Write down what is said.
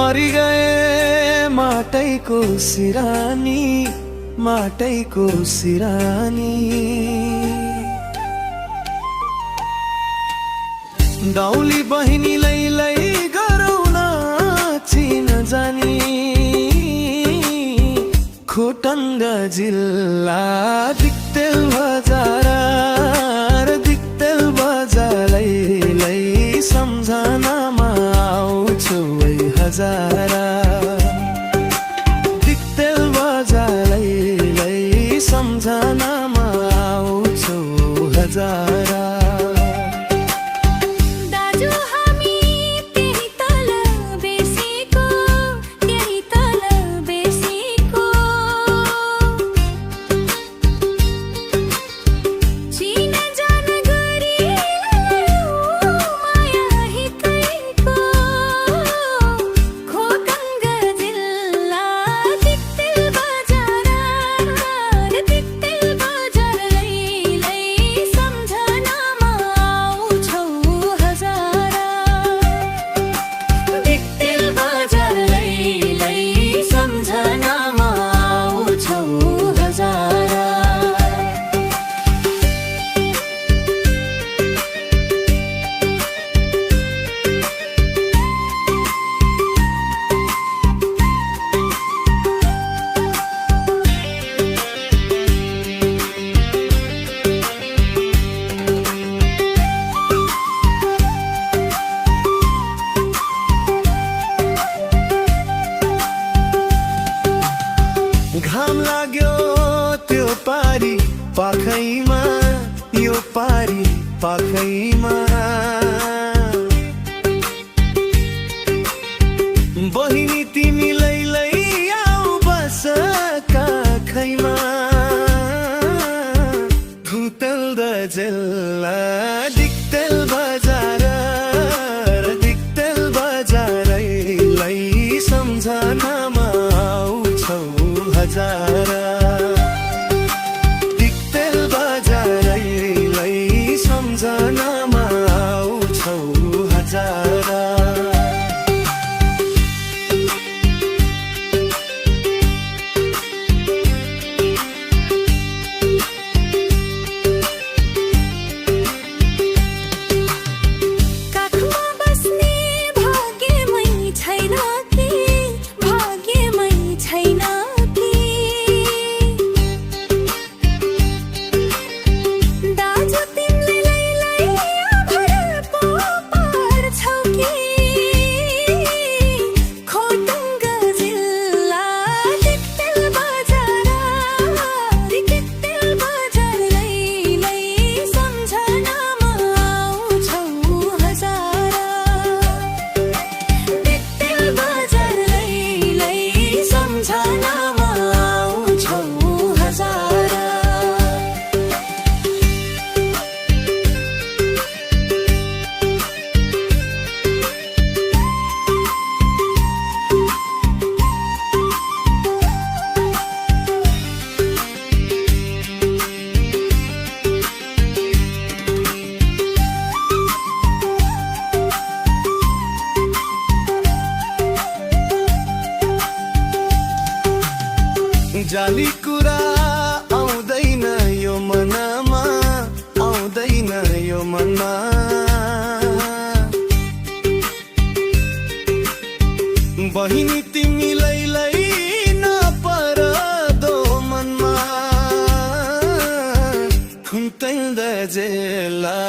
मरि गए माटैको सिरानी, माटैको सिरानी। दाउली बहिनी लै गरौँ न चिन जानी। खोटङ्ग जिल्ला दिक्तेल बजार, दिक्तेल बजार लै सम्झनामा आउँछु हजारा। दिक्तेल बजार लै सम्झनामा आउँछु हजारा। घाम लाग्यो त्यो पारी पाखैमा, यो पारी पाखैमा। बहिनी तिमी लै आऊ बस काखैमा। भुतल द जिल्ला दिक्तेल बजार, दिक्तेल बजार लै सम्झनामा आउँछौ हजारा। दिक्तेल बजार लै सम्झनामा आउँछौ हजारा। जाली कुरा आउँदैन यो मनमा, आउँदैन यो मनमा। बहिनी तिमी लै नपर दो मनमा। खुम्तैल द जेला